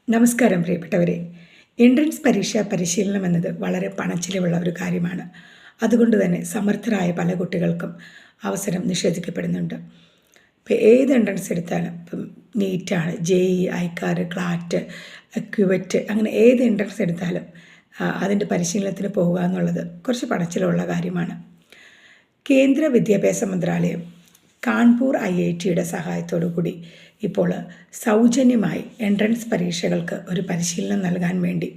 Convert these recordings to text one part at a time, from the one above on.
നമസ്കാരം പ്രിയപ്പെട്ടവരെ. എൻട്രൻസ് പരീക്ഷാ പരിശീലനം എന്നത് വളരെ പണച്ചിലവുള്ള ഒരു കാര്യമാണ്. അതുകൊണ്ട് തന്നെ സമർത്ഥരായ പല കുട്ടികൾക്കും അവസരം നിഷേധിക്കപ്പെടുന്നുണ്ട്. ഇപ്പോൾ ഏത് എൻട്രൻസ് എടുത്താലും ഇപ്പം നീറ്റാണ്, JEE, ഐക്കാർ, ക്ലാറ്റ്, ക്യുവറ്റ്, അങ്ങനെ ഏത് എൻട്രൻസ് എടുത്താലും അതിൻ്റെ പരിശീലനത്തിന് പോകുക എന്നുള്ളത് കുറച്ച് പണച്ചിലവുള്ള കാര്യമാണ്. കേന്ദ്ര വിദ്യാഭ്യാസ മന്ത്രാലയം കാൺപൂർ IITയുടെ സഹായത്തോടു കൂടി ഇപ്പോൾ സൗജന്യമായി എൻട്രൻസ് പരീക്ഷകൾക്ക് ഒരു പരിശീലനം നൽകാൻ വേണ്ടി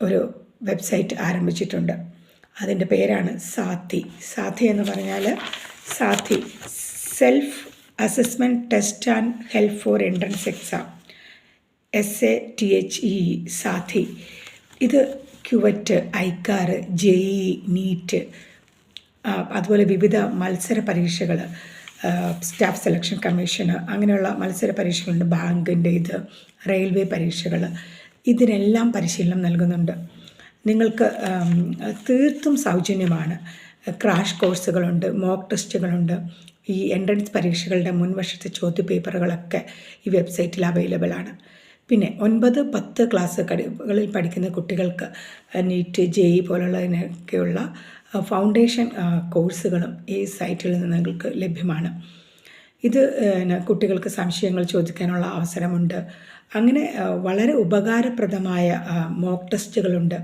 ഒരു വെബ്സൈറ്റ് ആരംഭിച്ചിട്ടുണ്ട്. അതിൻ്റെ പേരാണ് സാഥി എന്ന് പറഞ്ഞാൽ Saathi self assessment test and help four entrance exam, SATHE Saathi. ഇത് ക്യുവറ്റ്, ഐക്കാർ, JEE, നീറ്റ്, അതുപോലെ വിവിധ മത്സര പരീക്ഷകൾ, സ്റ്റാഫ് സെലക്ഷൻ കമ്മീഷന്, അങ്ങനെയുള്ള മത്സര പരീക്ഷകളുണ്ട്, ബാങ്കിൻ്റെ ഇത്, റെയിൽവേ പരീക്ഷകൾ, ഇതിനെല്ലാം പരിശീലനം നൽകുന്നുണ്ട്. നിങ്ങൾക്ക് തീർത്തും സൗജന്യമാണ്. ക്രാഷ് കോഴ്സുകളുണ്ട്, മോക്ക് ടെസ്റ്റുകളുണ്ട്. ഈ എൻട്രൻസ് പരീക്ഷകളുടെ മുൻവർഷത്തെ ചോദ്യപേപ്പറുകളൊക്കെ ഈ വെബ്സൈറ്റിൽ അവൈലബിൾ ആണ്. പിന്നെ 9, 10 ക്ലാസ്സുകളിൽ പഠിക്കുന്ന കുട്ടികൾക്ക് നീറ്റ്, JEE പോലുള്ളതിനൊക്കെയുള്ള ഫൗണ്ടേഷൻ കോഴ്സുകളും ഈ സൈറ്റിൽ നിന്ന് നിങ്ങൾക്ക് ലഭ്യമാണ്. ഇത് കുട്ടികൾക്ക് സംശയങ്ങൾ ചോദിക്കാനുള്ള അവസരമുണ്ട്. അങ്ങനെ വളരെ ഉപകാരപ്രദമായ മോക്ക് ടെസ്റ്റുകളുണ്ട്.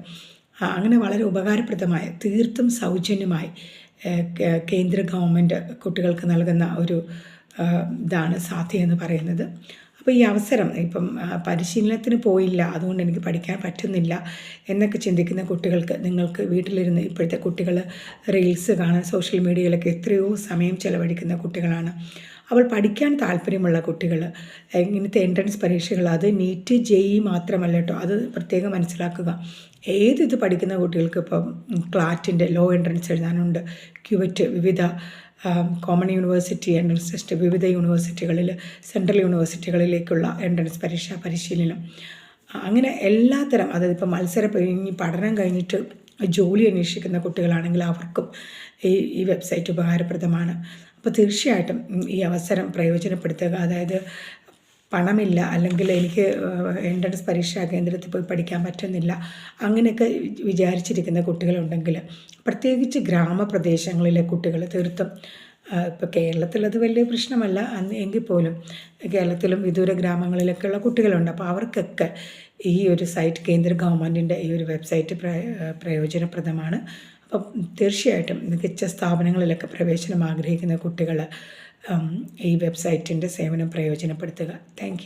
അങ്ങനെ വളരെ ഉപകാരപ്രദമായ, തീർത്തും സൗജന്യമായി കേന്ദ്ര ഗവൺമെൻറ് കുട്ടികൾക്ക് നൽകുന്ന ഒരു ഇതാണ് സാഥി എന്ന് പറയുന്നത്. അപ്പോൾ ഈ അവസരം, ഇപ്പം പരിശീലനത്തിന് പോയില്ല, അതുകൊണ്ട് എനിക്ക് പഠിക്കാൻ പറ്റുന്നില്ല എന്നൊക്കെ ചിന്തിക്കുന്ന കുട്ടികൾക്ക്, നിങ്ങൾക്ക് വീട്ടിലിരുന്ന്, ഇപ്പോഴത്തെ കുട്ടികൾ റീൽസ് കാണാൻ സോഷ്യൽ മീഡിയയിലൊക്കെ എത്രയോ സമയം ചെലവഴിക്കുന്ന കുട്ടികളാണ്. അവൾ പഠിക്കാൻ താല്പര്യമുള്ള കുട്ടികൾ ഇങ്ങനത്തെ എൻട്രൻസ് പരീക്ഷകൾ, അത് നീറ്റ്, JEE മാത്രമല്ല കേട്ടോ, അത് പ്രത്യേകം മനസ്സിലാക്കുക. ഇത് പഠിക്കുന്ന കുട്ടികൾക്ക് ഇപ്പം ക്ലാറ്റിൻ്റെ ലോ എൻട്രൻസ് എഴുതാനുണ്ട്, ക്യുവറ്റ്, വിവിധ കോമൺ യൂണിവേഴ്സിറ്റി എൻട്രൻസ് ടെസ്റ്റ്, വിവിധ യൂണിവേഴ്സിറ്റികളിൽ, സെൻട്രൽ യൂണിവേഴ്സിറ്റികളിലേക്കുള്ള എൻട്രൻസ് പരീക്ഷാ പരിശീലനം, അങ്ങനെ എല്ലാത്തരം, അതായത് ഇപ്പോൾ പഠനം കഴിഞ്ഞിട്ട് ജോലി അന്വേഷിക്കുന്ന കുട്ടികളാണെങ്കിൽ അവർക്കും ഈ വെബ്സൈറ്റ് ഉപകാരപ്രദമാണ്. അപ്പോൾ തീർച്ചയായിട്ടും ഈ അവസരം പ്രയോജനപ്പെടുത്തുക. അതായത് പണമില്ല, അല്ലെങ്കിൽ എനിക്ക് എൻട്രൻസ് പരീക്ഷാ കേന്ദ്രത്തിൽ പോയി പഠിക്കാൻ പറ്റുന്നില്ല, അങ്ങനെയൊക്കെ വിചാരിച്ചിരിക്കുന്ന കുട്ടികളുണ്ടെങ്കിൽ, പ്രത്യേകിച്ച് ഗ്രാമപ്രദേശങ്ങളിലെ കുട്ടികൾ, തീർത്തും ഇപ്പോൾ കേരളത്തിലത് വലിയ പ്രശ്നമല്ല എങ്കിൽ പോലും കേരളത്തിലും വിദൂര ഗ്രാമങ്ങളിലൊക്കെയുള്ള കുട്ടികളുണ്ട്. അപ്പോൾ അവർക്കൊക്കെ ഈ ഒരു സൈറ്റ്, കേന്ദ്ര ഗവൺമെൻറ്റിൻ്റെ ഈ ഒരു വെബ്സൈറ്റ് പ്രയോജനപ്രദമാണ്. അപ്പം തീർച്ചയായിട്ടും മികച്ച സ്ഥാപനങ്ങളിലൊക്കെ പ്രവേശനം ആഗ്രഹിക്കുന്ന കുട്ടികൾ ഈ വെബ്സൈറ്റിൻ്റെ സേവനം പ്രയോജനപ്പെടുത്തുക. താങ്ക്